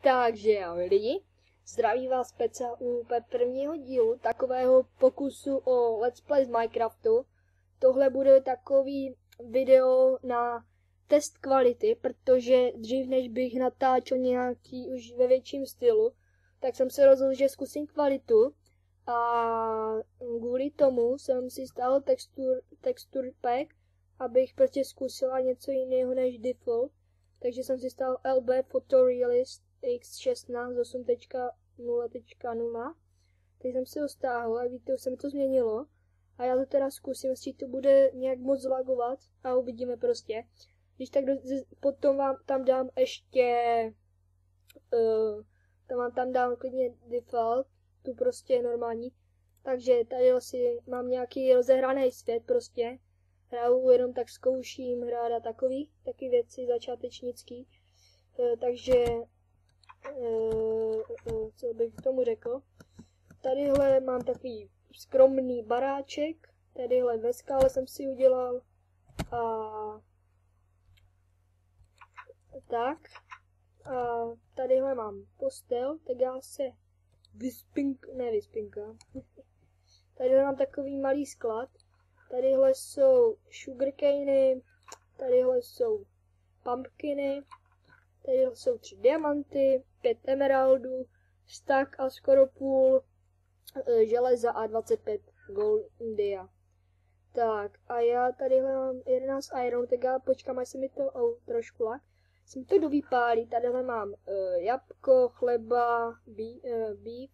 Takže ahoj lidi, zdraví vás Peca u prvního dílu takového pokusu o Let's Play z Minecraftu. Tohle bude takový video na test kvality, protože dřív než bych natáčel nějaký už ve větším stylu, tak jsem se rozhodl, že zkusím kvalitu a kvůli tomu jsem si stáhl texture pack, abych prostě zkusila něco jiného než default. Takže jsem si stál LB Photorealist X16 8.0.0. Teď jsem si ho stáhl a víte, už se mi to změnilo. A já to teda zkusím, jestli to bude nějak moc zlagovat a uvidíme prostě. Když tak potom vám tam dám ještě, tam dám klidně default, tu prostě normální. Takže tady asi mám nějaký rozehraný svět prostě. Hraju jenom tak zkouším hrát a taky věci začátečnický. Takže, co bych k tomu řekl. Tadyhle mám takový skromný baráček. Tadyhle ve skále jsem si udělal. A tak. A tadyhle mám postel, tak já se vyspinkám. Tadyhle mám takový malý sklad. Tadyhle jsou sugarcany, tadyhle jsou pumpkiny, tadyhle jsou 3 diamanty, 5 emeraldů, stack a skoro půl železa a 25 goldia. Tak a já tadyhle mám 11 iron, tak já počkám, až se mi to trošku lak. Se mi to dovypálí, tadyhle mám jabko, chleba, beef.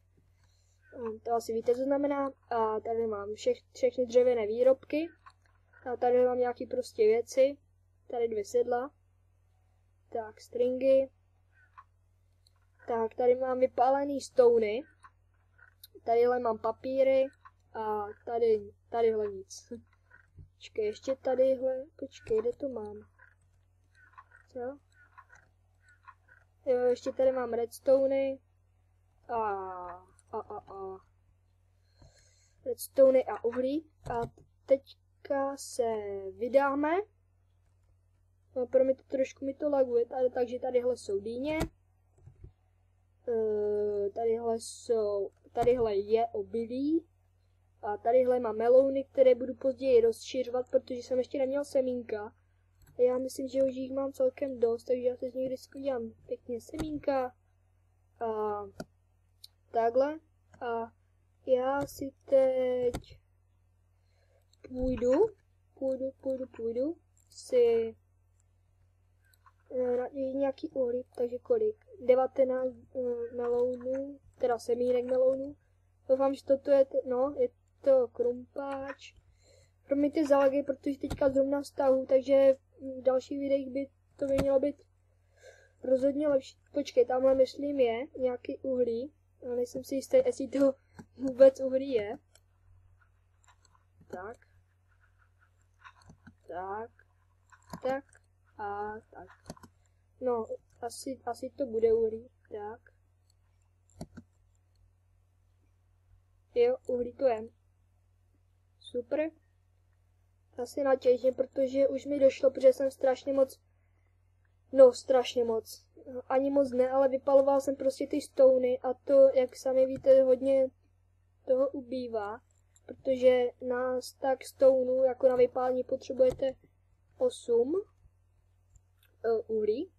To asi víte, co znamená. A tady mám všechny dřevěné výrobky. A tady mám nějaký prostě věci. Tady 2 sedla. Tak, stringy. Tak, tady mám vypálený stony. Tadyhle mám papíry. A tadyhle nic. Počkej, ještě tadyhle. Počkej, kde to mám? Co? Jo, ještě tady mám redstony. Redstony a uhlí. A teďka se vydáme. No, pro mě to trošku laguje, takže tadyhle jsou dýně. Tadyhle je obilí. A tadyhle mám melouny, které budu později rozšiřovat, protože jsem ještě neměl semínka. A já myslím, že už jich mám celkem dost, takže já teď někdy udělám pěkně semínka. A takhle. A já si teď půjdu si nějaký uhlí, takže kolik? 19 melounů, teda semínek melounů. Doufám, že toto je, je to krumpáč. Promiňte zálegy, protože teďka zrovna stahu, takže v dalších videích by to mělo být rozhodně lepší. Počkej, tamhle myslím je nějaký uhlí. Ale nejsem si jistý, jestli to vůbec uhlí je. Tak. No, asi to bude uhlí. Tak. Jo, uhlí to je. Super. Asi natěžím, protože už mi došlo, protože jsem strašně moc. Ani moc ne, ale vypaloval jsem prostě ty stony a to, jak sami víte, hodně toho ubývá, protože na stack stonů, jako na vypálení, potřebujete 8 uhlí.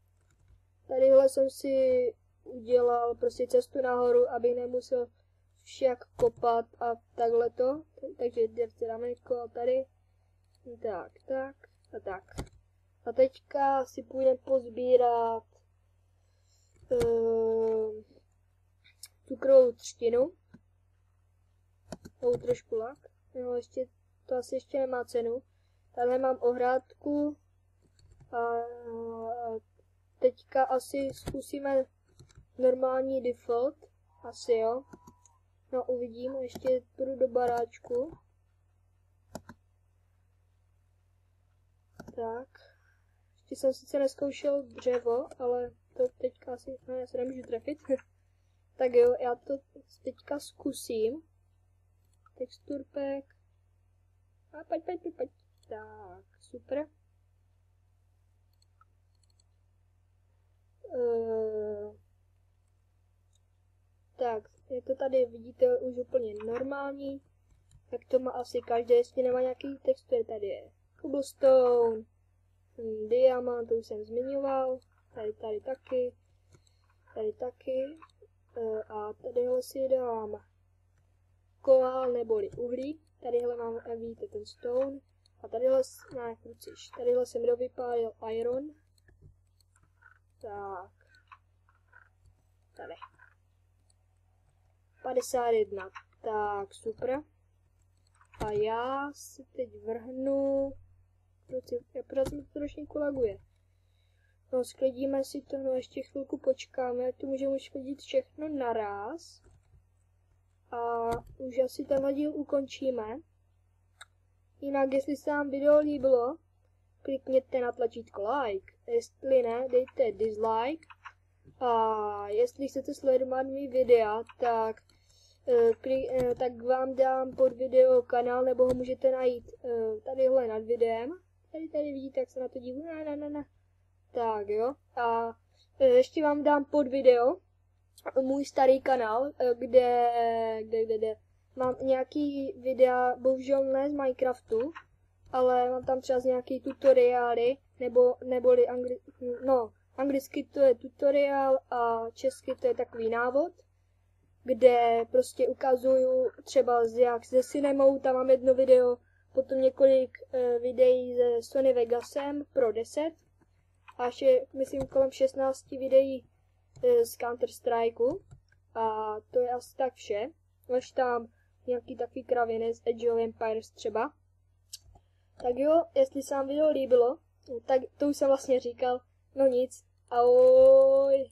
Tadyhle jsem si udělal prostě cestu nahoru, aby nemusel však kopat a takhle to. Takže dáme tady. Tak. A teďka si půjdeme pozbírat cukrovou třtinu. Trošku lak. No, to asi ještě nemá cenu. Tady mám ohrádku. A teďka asi zkusíme normální default. Asi jo. No, uvidím. Ještě půjdu do baráčku. Tak. Ještě jsem sice neskoušel dřevo, ale to teďka asi, já se nemůžu trefit. Tak jo, já to teďka zkusím. Texture pack. A pojď. Tak, super. je to tady, vidíte, už úplně normální. Tak to má asi každé, jestli nemá nějaký textur, tady je cobblestone, diamant, to už jsem zmiňoval, tady taky, a tadyhle si dám koál neboli uhlí, tadyhle mám, jak vidíte, ten stone, a tadyhle, ne, kruciš, tadyhle jsem dovypálil iron, tak, tady, 51, tak, super. A já si teď vrhnu, proč mi to trošku laguje. No, sklidíme si to, no ještě chvilku počkáme, tu můžeme sklidit všechno naraz. A už asi tenhle díl ukončíme. Jinak, jestli se vám video líbilo, klikněte na tlačítko like, jestli ne, dejte dislike. A jestli chcete sledovat mý videa, tak vám dám pod video kanál, nebo ho můžete najít tadyhle nad videem. Tady vidíte, jak se na to dívu. Tak jo. A ještě vám dám pod video můj starý kanál, kde mám nějaký videa, bohužel ne z Minecraftu, ale mám tam třeba nějaký tutoriály, neboli anglicky to je tutoriál a česky to je takový návod, kde prostě ukazuju třeba jak se Cinemou, tam mám jedno video, potom několik videí se Sony Vegasem Pro 10 a ještě myslím kolem 16 videí z Counter-Strikeu a to je asi tak vše. Až tam nějaký takový kraviny z Age of Empires třeba. Tak jo, jestli se vám video líbilo, tak to už jsem vlastně říkal, no nic, ahoj.